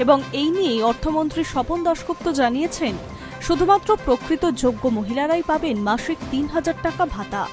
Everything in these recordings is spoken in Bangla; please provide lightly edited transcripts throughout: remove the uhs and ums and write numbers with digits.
এবং এই নিয়েই অর্থমন্ত্রী স্বপন দাশগুপ্ত জানিয়েছেন, শুধুমাত্র প্রকৃত যোগ্য মহিলারাই পাবেন মাসিক ৩,০০০ টাকা ভাতা।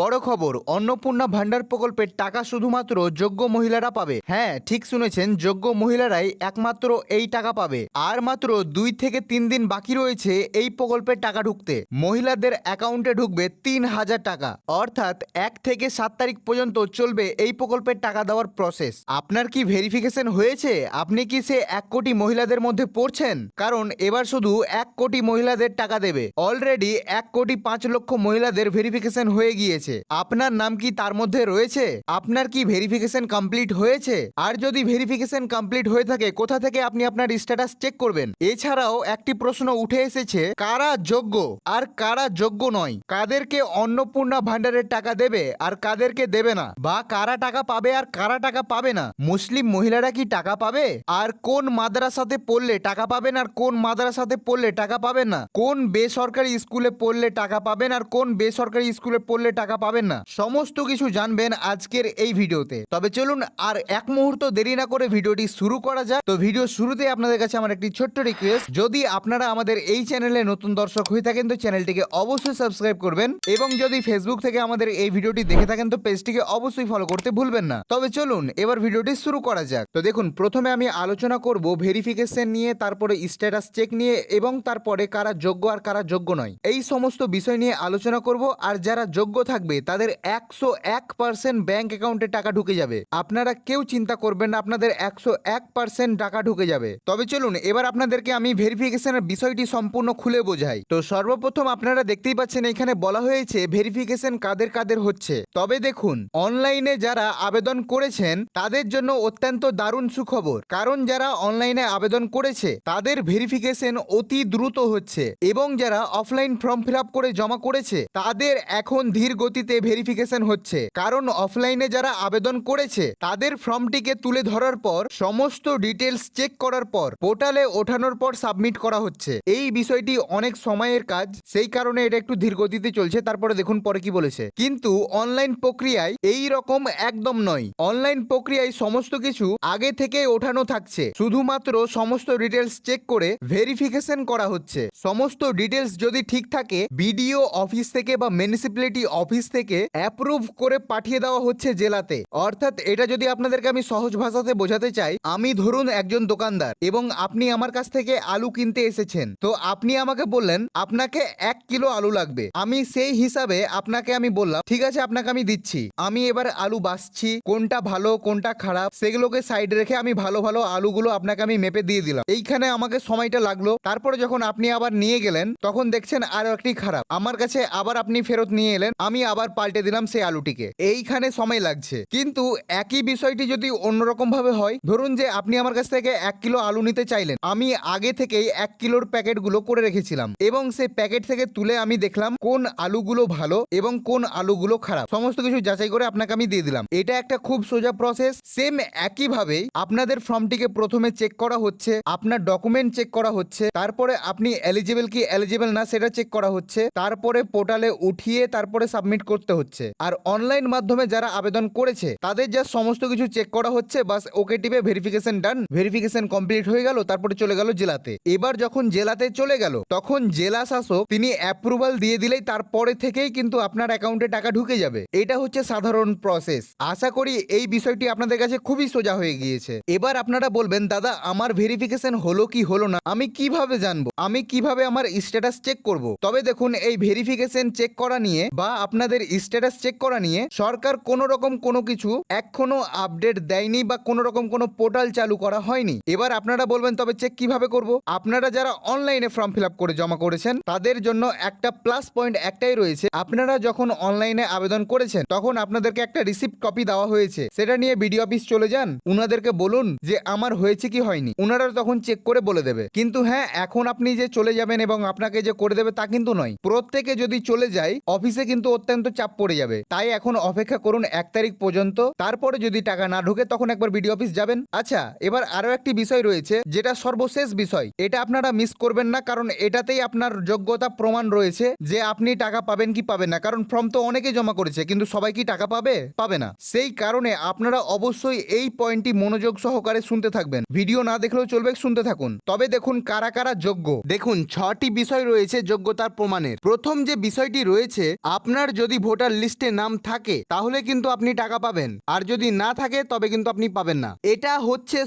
বড় খবর, অন্নপূর্ণা ভান্ডার প্রকল্পের টাকা শুধুমাত্র যোগ্য মহিলারা পাবে। হ্যাঁ, ঠিক শুনেছেন, যোগ্য মহিলারাই একমাত্র এই টাকা পাবে। আর মাত্র 2 থেকে 3 দিন বাকি রয়েছে এই প্রকল্পের টাকা ঢুকতে। মহিলাদের অ্যাকাউন্টে ঢুকবে ৩,০০০ টাকা, অর্থাৎ 1 থেকে 7 তারিখ পর্যন্ত চলবে এই প্রকল্পের টাকা দেওয়ার প্রসেস। আপনার কি ভেরিফিকেশন হয়েছে? আপনি কি সে 1 কোটি মহিলাদের মধ্যে পড়ছেন? কারণ এবার শুধু 1 কোটি মহিলাদের টাকা দেবে। অলরেডি 1,05,00,000 মহিলাদের ভেরিফিকেশন হয়ে গিয়েছে। আপনার নাম কি তার মধ্যে রয়েছে? আপনার কি ভেরিফিকেশন কমপ্লিট হয়েছে? আর যদি ভেরিফিকেশন কমপ্লিট হয়ে থাকে, কোথা থেকে আপনি আপনার স্ট্যাটাস চেক করবেন? এছাড়াও একটি প্রশ্ন উঠে এসেছে, কারা যোগ্য আর কারা যোগ্য নয়? কাদেরকে অন্নপূর্ণা ভান্ডারের টাকা দেবে আর কাদেরকে দেবে না? বা কারা টাকা পাবে আর কারা টাকা পাবে না? মুসলিম মহিলারা কি টাকা পাবে? আর কোন মাদ্রাসাতে পড়লে টাকা পাবেন আর কোন মাদ্রাসাতে পড়লে টাকা পাবেন না? কোন বেসরকারি স্কুলে পড়লে টাকা পাবেন আর কোন বেসরকারি স্কুলে পড়লে টাকা পাবেন না? সমস্ত কিছু জানবেন আজকের এই ভিডিওতে। তবে চলুন আর এক মুহূর্ত দেরি না করে ভিডিওটি শুরু করা যাক। তো ভিডিও শুরুতে আপনাদের কাছে আমার একটি ছোট্ট রিকোয়েস্ট, যদি আপনারা আমাদের এই চ্যানেলে নতুন দর্শক হয়ে থাকেন তো চ্যানেলটিকে অবশ্যই সাবস্ক্রাইব করবেন, এবং যদি ফেসবুক থেকে আমাদের এই ভিডিওটি দেখে থাকেন তো পেজটিকে অবশ্যই ফলো করতে ভুলবেন না। তবে চলুন এবার ভিডিওটি শুরু করা যাক। তো দেখুন, প্রথমে আমি আলোচনা করব ভেরিফিকেশন নিয়ে, তারপরে স্ট্যাটাস চেক নিয়ে, এবং তারপরে কারা যোগ্য আর কারা যোগ্য নয়, এই সমস্ত বিষয় নিয়ে আলোচনা করব। আর যারা যোগ্য থাকবে তাদের 101% ব্যাংক অ্যাকাউন্টে টাকা ঢুকে যাবে। আপনারা কেউ চিন্তা করবেন না, আপনাদের 101% টাকা ঢুকে যাবে। তবে চলুন এবার আপনাদেরকে আমি ভেরিফিকেশনের বিষয়টি সম্পূর্ণ খুলে বোঝাই। তো সর্বপ্রথম আপনারা দেখতেই পাচ্ছেন এখানে বলা হয়েছে ভেরিফিকেশন কাদের কাদের হচ্ছে। তবে দেখুন, অনলাইনে যারা আবেদন করেছেন তাদের জন্য অত্যন্ত দারুণ সুখবর, কারণ যারা অনলাইনে আবেদন করেছে তাদের ভেরিফিকেশন অতি দ্রুত হচ্ছে, এবং যারা অফলাইন ফর্ম ফিল আপ করে জমা করেছে তাদের এখন ধীর গতিতে ভেরিফিকেশন হচ্ছে। কারণ অফলাইনে যারা আবেদন করেছে তাদের ফর্মটিকে তুলে ধরার পর সমস্ত ডিটেলস চেক করার পর পোর্টালে ওঠানোর পর সাবমিট করা হচ্ছে। এই বিষয়টি অনেক সময়ের কাজ, সেই কারণে এটা একটু ধীর গতিতে চলছে। তারপরে দেখুন পরে কি বলেছে। কিন্তু অনলাইন প্রক্রিয়ায় এই রকম একদম নয়। অনলাইন প্রক্রিয়ায় সমস্ত কিছু আগে থেকে ওঠানো থাকছে, শুধুমাত্র সমস্ত ডিটেলস চেক করে ভেরিফিকেশন করা হচ্ছে। সমস্ত ডিটেলস যদি ঠিক থাকে বিডিও অফিস থেকে বা মিউনিসিপ্যালিটি অফিস থেকে অ্যাপ্রুভ করে পাঠিয়ে দেওয়া হচ্ছে জেলাতে। অর্থাৎ এটা যদি আপনাদেরকে আমি সহজ ভাষাতে বোঝাতে চাই, আমি ধরুন একজন দোকানদার এবং আপনি আমার কাছ থেকে আলু কিনতে এসেছেন। তো আপনি আমাকে বললেন আপনাকে 1 কিলো আলু লাগবে। আমি সেই হিসাবে আপনাকে আমি বললাম ঠিক আছে, আপনাকে আমি দিচ্ছি। আমি এবার আলু বাছছি, কোনটা ভালো কোনটা খারাপ সেগুলোকে সাইডে রেখে আমি ভালো ভালো আলুগুলো আপনাকে আমি মেপে দিয়ে দিলাম। এইখানে আমাকে সময়টা লাগলো। তারপরে যখন আপনি আবার নিয়ে গেলেন তখন দেখছেন আরো একটি খারাপ, আমার কাছে আবার আপনি ফেরত নিয়ে এলেন, আমি আবার পাল্টে দিলাম সেই আলুটিকে। এইখানে সময় লাগছে। কিন্তু একই বিষয়টি যদি অন্যরকম ভাবে হয়, ধরুন যে আপনি আমার কাছ থেকে 1 কিলো আলু নিতে চাইলেন, আমি আগে থেকেই 1 কিলোর প্যাকেটগুলো করে রেখেছিলাম, এবং সেই প্যাকেট থেকে তুলে আমি দেখলাম কোন আলুগুলো ভালো এবং কোন আলুগুলো খারাপ, সমস্ত কিছু যাচাই করে আপনাকে আমি দিয়ে দিলাম। এটা একটা খুব সোজা প্রসেস। সেম একইভাবেই আপনাদের ফর্মটিকে প্রথমে চেক করা হচ্ছে, আপনার ডকুমেন্ট চেক করা হচ্ছে, তারপরে আপনি এলিজিবল কি এলিজিবল না সেটা চেক করা হচ্ছে, তারপরে পোর্টালে উঠিয়ে তারপরে সাবমিট করতে হচ্ছে। আর অনলাইন মাধ্যমে যারা আবেদন করেছে তাদের যা সমস্ত কিছু চেক করা হচ্ছে, বাস ওকে টিপে ভেরিফিকেশন ডান, ভেরিফিকেশন কমপ্লিট হয়ে গেল, তারপরে চলে গেল জেলাতে। এবার যখন জেলাতে চলে গেল তখন জেলা শাসক তিনি অ্যাপ্রুভাল দিয়ে দিলেই তারপরে থেকেই কিন্তু আপনার অ্যাকাউন্টে টাকা ঢুকে যাবে। এটা হচ্ছে সাধারণ প্রসেস। আশা করি এই বিষয়টি আপনাদের কাছে খুবই সোজা হয়ে গিয়েছে। এবার আপনারা বলবেন দাদা আমার ভেরিফিকেশন হলো কি হলো না আমি কিভাবে জানবো, আমি কিভাবে আমার স্ট্যাটাস চেক করব? তবে দেখুন, এই ভেরিফিকেশন চেক করা নিয়ে বা আপনাদের স্ট্যাটাস চেক করা নিয়ে সরকার কোনো রকম কোনো কিছু এখনো আপডেট দেয়নি বা কোনো রকম কোনো পোর্টাল চালু করা হয়নি। এবার আপনারা বলবেন তবে চেক কিভাবে করব? আপনারা যারা অনলাইনে ফর্ম ফিল আপ করে জমা করেছেন তাদের জন্য একটা প্লাস পয়েন্ট একটাই রয়েছে, আপনারা যখন অনলাইনে আবেদন করেছেন তখন আপনাদেরকে একটা রিসিপ্ট কপি দেওয়া হয়েছে, সেটা নিয়ে বিডিও অফিস চলে যান, উনাদেরকে বলুন যে আমার হয়েছে কি হয়নি, উনারা তখন চেক করে বলে দেবে। কিন্তু হ্যাঁ, এখন আপনি যে চলে যাবেন এবং আপনাকে যে করে দেবে তা কিন্তু নয়। প্রত্যেকে যদি চলে যায় অফিসে কিন্তু অত্যন্ত চাপ পড়ে যাবে। তাই এখন অপেক্ষা করুন 1 তারিখ পর্যন্ত, তারপরে যদি টাকা না ঢোকে তখন একবার বিডিও অফিস যাবেন। আচ্ছা, এবার আরো একটি বিষয় রয়েছে যেটা সর্বশেষ বিষয়, এটা আপনারা মিস করবেন না, কারণ এটাতেই আপনার যোগ্যতা প্রমাণ রয়েছে যে আপনি টাকা পাবেন কি পাবেন না। কারণ ফর্ম তো অনেকে জমা করেছে, কিন্তু সবাই কি টাকা পাবে না। সেই কারণে আপনারা অবশ্যই এই পয়েন্টটি মনোযোগ সহকারে শুনতে থাকবেন, ভিডিও না দেখলেও চলবে, শুনতে থাকুন। তবে দেখুন কারা কারা যোগ্য। দেখুন 6টি বিষয় রয়েছে যোগ্যতার প্রমাণের। প্রথম যে বিষয়টি রয়েছে, আপনার যদি ভোটার লিস্টে নাম থাকে তাহলে কিন্তু আপনি টাকা পাবেন, আর যদি না থাকে তবে কিন্তু আপনি পাবেন না। এটা হচ্ছে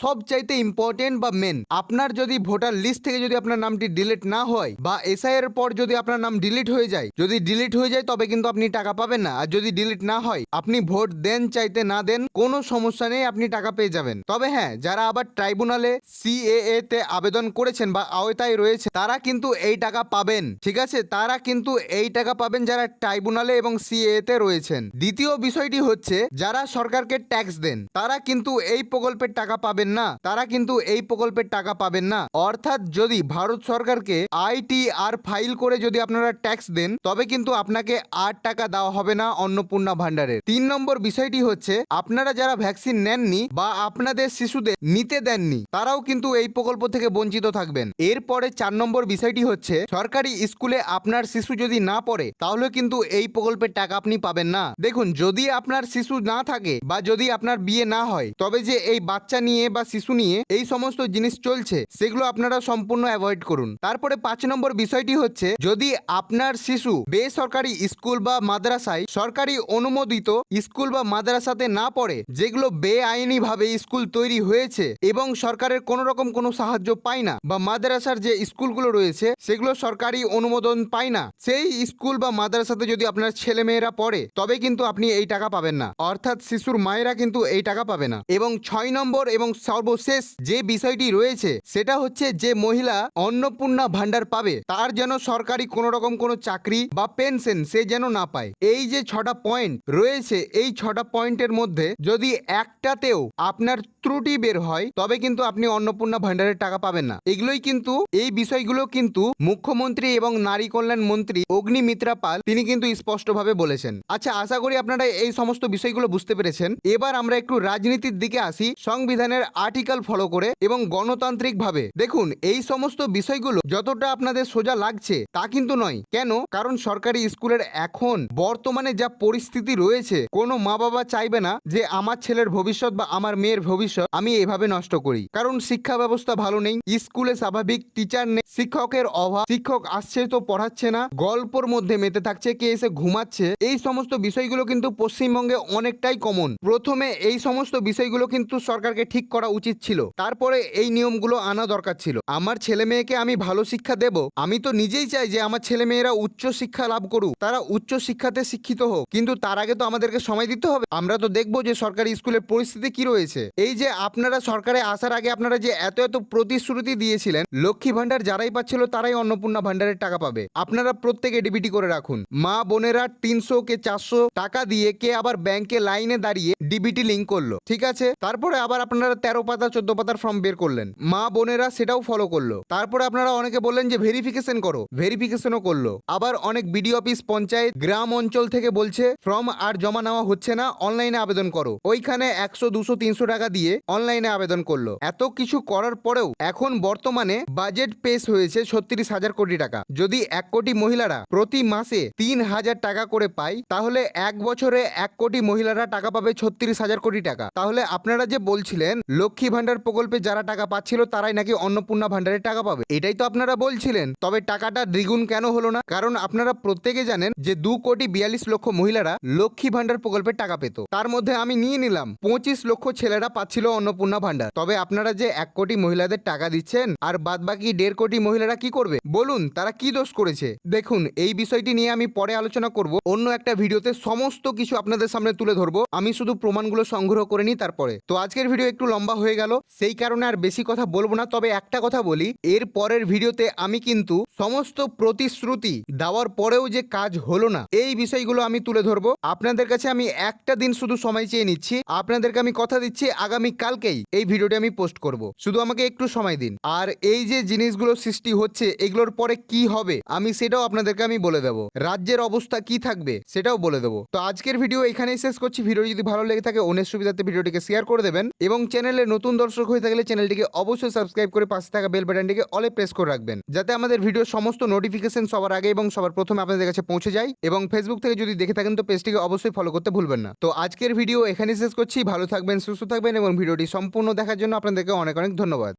সবচাইতে ইম্পর্টেন্ট বা মেন। আপনার যদি ভোটার লিস্ট থেকে যদি আপনার নামটি ডিলিট না হয় বা এসআই এর পর যদি আপনার নাম ডিলিট হয়ে যায়, তবে কিন্তু আপনি টাকা পাবেন না। আর যদি ডিলিট না হয়, আপনি ভোট দেন চাইতে না দেন কোনো সমস্যা নেই, আপনি টাকা পেয়ে যাবেন। তবে হ্যাঁ, যারা আবার ট্রাইব্যুনালে সিএএ তে আবেদন করেছেন বা আওতায় রয়েছে তারা কিন্তু এই টাকা পাবেন। ঠিক আছে, তারা কিন্তু এই টাকা পাবেন যারা ট্রাইব্যুনালে এবং সিএএ তে রয়েছেন। দ্বিতীয় বিষয়টি হচ্ছে, যারা সরকারকে ট্যাক্স দেন তারা কিন্তু এই প্রকল্পের টাকা পাবেন না। অর্থাৎ যদি ভারত সরকারকে আইটিআর ফাইল করে যদি আপনারা ট্যাক্স দেন তবে কিন্তু আপনাকে আর টাকা দেওয়া হবে না অন্নপূর্ণা ভান্ডারের। 3 নম্বর বিষয়টি হচ্ছে, আপনারা যারা ভ্যাকসিন নেননি বা আপনাদের শিশুদের নিতে দেননি তারাও কিন্তু এই প্রকল্প থেকে বঞ্চিত থাকবেন। এরপরে 4 নম্বর বিষয়টি হচ্ছে, সরকারি স্কুলে আপনার শিশু যদি না পড়ে তাহলে কিন্তু এই প্রকল্পের টাকা আপনি পাবেন না। দেখুন, যদি আপনার শিশু না থাকে বা যদি আপনার বিয়ে না হয়, তবে যে এই বাচ্চা নিয়ে বা শিশু নিয়ে এই সমস্ত জিনিস চলছে সেগুলো আপনারা সম্পূর্ণ অ্যাভয়েড করুন। তারপরে 5 নম্বর বিষয়টি হচ্ছে, যদি আপনার শিশু বেসরকারি স্কুল বা মাদ্রাসায় সরকারি অনুমোদিত স্কুল বা মাদ্রাসাতে না পড়ে, যেগুলো বেআইনি ভাবে স্কুল তৈরি হয়েছে এবং সরকারের কোনো রকম কোনো সাহায্য পায় না, বা মাদ্রাসার যে স্কুলগুলো রয়েছে সেগুলো সরকারি অনুমোদন পায় না, সেই স্কুল বা মাদ্রাসাতে যদি আপনার ছেলে মেয়েরা পড়ে তবে কিন্তু আপনি এই টাকা পাবেন না। অর্থাৎ শিশুর মায়েরা কিন্তু এই টাকা পাবে না। এবং 6 নম্বর এবং সর্বশেষ যে বিষয়টি রয়েছে সেটা হচ্ছে, যে মহিলা অন্নপূর্ণা ভান্ডার পাবে তার যেন সরকারি কোনো রকম কোনো চাকরি বা পেনশন সে যেন না পায়। এই যে 6টা পয়েন্ট রয়েছে, এই 6টা পয়েন্টের মধ্যে যদি একটাতেও আপনার ত্রুটি বের হয় তবে কিন্তু আপনি অন্নপূর্ণা ভান্ডারের টাকা পাবেন না। এই বিষয়গুলো কিন্তু মুখ্যমন্ত্রী এবং নারী কল্যাণ মন্ত্রী অগ্নিমিত্রা পাল তিনি কিন্তু স্পষ্টভাবে বলেছেন। আচ্ছা, আশা করি আপনারা এই সমস্ত বিষয়গুলো বুঝতে পেরেছেন। এবার আমরা একটু রাজনীতির দিকে আসি, সংবিধানের আর্টিকেল ফলো করে এবং গণতান্ত্রিক ভাবে। দেখুন, এই সমস্ত বিষয়গুলো যতটা আপনাদের সোজা লাগছে তা কিন্তু নয়। কেন? কারণ সরকারি স্কুলের এখন বর্তমানে যা পরিস্থিতি রয়েছে, কোনো মা বাবা চাইবে না যে আমার ছেলের ভবিষ্যৎ বা আমার মেয়ের ভবিষ্যৎ আমি এভাবে নষ্ট করি। কারণ শিক্ষা ব্যবস্থা ভালো নেই, স্কুলে স্বাভাবিক টিচার নেই, শিক্ষকের অভাব, শিক্ষক আসছে তো পড়াচ্ছে না, গল্পর মধ্যে মেতে থাকছে, কে এসে ঘুমাচ্ছে। এই সমস্ত বিষয়গুলো কিন্তু পশ্চিমবঙ্গে অনেকটাই কমন। প্রথমে এই সমস্ত বিষয়গুলো কিন্তু সরকারকে ঠিক করা উচিত ছিল, তারপরে এই নিয়মগুলো আনা দরকার ছিল। আমার ছেলে মেয়েকে আমি ভালো শিক্ষা দেব, আমি তো নিজেই চাই যে আমার ছেলে মেয়েরা উচ্চ শিক্ষা লাভ করুক, তারা উচ্চ শিক্ষাতে শিক্ষিত হোক, কিন্তু তার আগে তো আমাদেরকে সময় দিতে হবে। আমরা তো দেখবো যে সরকারি স্কুলের পরিস্থিতি কি রয়েছে। এই যে আপনারা সরকারে আসার আগে আপনারা যে এত প্রতিশ্রুতি দিয়েছিলেন, লক্ষ্মী ভান্ডার যারাই পাচ্ছিল তারাই অন্নপূর্ণা ভান্ডারের টাকা পাবে, আপনারা প্রত্যেকে ডিবিটি করে রাখুন। মা বোনেরা 300 কে 400 টাকা দিয়ে কে আবার ব্যাংকে লাইনে দাঁড়িয়ে ডিবিটি লিঙ্ক করলো, ঠিক আছে। তারপরে আবার আপনারা 13 পাতা 14 পাতার ফর্ম বের করলেন, মা বোনেরা সেটাও ফলো করলো। তারপরে আপনারা অনেকে বললেন যে ভেরিফিকেশন করো, ভেরিফিকেশনও করলো। আবার অনেক বিডিও অফিস, পঞ্চায়েত, গ্রাম অঞ্চল থেকে বলছে ফর্ম আর জমা নেওয়া হচ্ছে না, অনলাইনে আবেদন করো। ওইখানে 100 200 300 টাকা দিয়ে অনলাইনে আবেদন করলো। এত কিছু করার পরেও এখন বর্তমানে বাজেট পেশ হয়েছে 36,000 কোটি টাকা। যদি 1 কোটি মহিলারা প্রতি মাসে 3,000 টাকা করে পায়, তাহলে 1 বছরে 1 কোটি মহিলারা টাকা পাবে 36,000 কোটি টাকা। তাহলে আপনারা যে বলছিলেন লক্ষ্মী ভান্ডার প্রকল্পে যারা টাকা পাচ্ছিল তারাই নাকি অন্নপূর্ণা ভান্ডারের টাকা পাবে, এটাই তো আপনারা বলছিলেন। তবে টাকাটা দ্বিগুণ কেন হলো না? কারণ আপনারা প্রত্যেকে জানেন যে 2,42 লক্ষ মহিলারা লক্ষ্মী ভান্ডার প্রকল্পের টাকা পেত, তার মধ্যে আমি নিয়ে নিলাম 25 লক্ষ ছেলেরা পাচ্ছিল অন্নপূর্ণা ভান্ডার। তবে আপনারা যে 1 কোটি মহিলাদের টাকা দিচ্ছেন আর বাদ বাকি 1.5 কোটি মহিলারা কি করবে বলুন? তারা কি দোষ করেছে? দেখুন, এই বিষয়টি নিয়ে আমি পরে আলোচনা করব, অন্য একটা ভিডিওতে সমস্ত কিছু আপনাদের সামনে তুলে ধরবো। আমি শুধু প্রমাণগুলো সংগ্রহ করে নিই তারপরে। তো আজকের ভিডিও একটু লম্বা হয়ে গেল, সেই কারণে আর বেশি কথা বলবো না। তবে একটা কথা বলি, এর পরের ভিডিওতে আমি কিন্তু সমস্ত প্রতিশ্রুতি দেওয়ার পরেও যে কাজ হলো না এই বিষয়গুলো আমি তুলে ধরবো। আপনাদের কাছে আমি একটা দিন শুধু সময় চেয়ে নিচ্ছি, আপনাদেরকে আমি কথা দিচ্ছি আগামী কালকেই এই ভিডিওটি আমি পোস্ট করব। শুধু আমাকে একটু সময় দিন। আর এই যে জিনিসগুলো সৃষ্টি হচ্ছে এগুলোর পরে কি হবে আমি সেটাও আপনাদেরকে আমি বলে দেবো। রাজ্যের অবস্থা কি থাকবে সেটাও বলে দেবো। তো আজকের ভিডিও এখানেই শেষ করছি। ভিডিও যদি ভালো লেগে থাকে অন্যের সুবিধাতে ভিডিওটিকে শেয়ার করে দেবেন এবং চ্যানেলে নতুন দর্শক হয়ে থাকলে চ্যানেলটিকে অবশ্যই সাবস্ক্রাইব করে পাশে থাকা বেল বাটনটিকে অলে প্রেস করে রাখবেন, যাতে আমাদের ভিডিওর সমস্ত নোটিফিকেশন সবার আগে এবং সবার প্রথমে আপনাদের কাছে পৌঁছে যায়। এবং ফেসবুক থেকে যদি দেখে থাকেন তো পেজটিকে অবশ্যই ফলো করতে ভুলবেন না। তো আজকের ভিডিও এখানেই শেষ করছি। ভালো থাকবেন, সুস্থ থাকবেন এবং ভিডিওটি সম্পূর্ণ দেখার জন্য আপনাদেরকে অনেক অনেক ধন্যবাদ।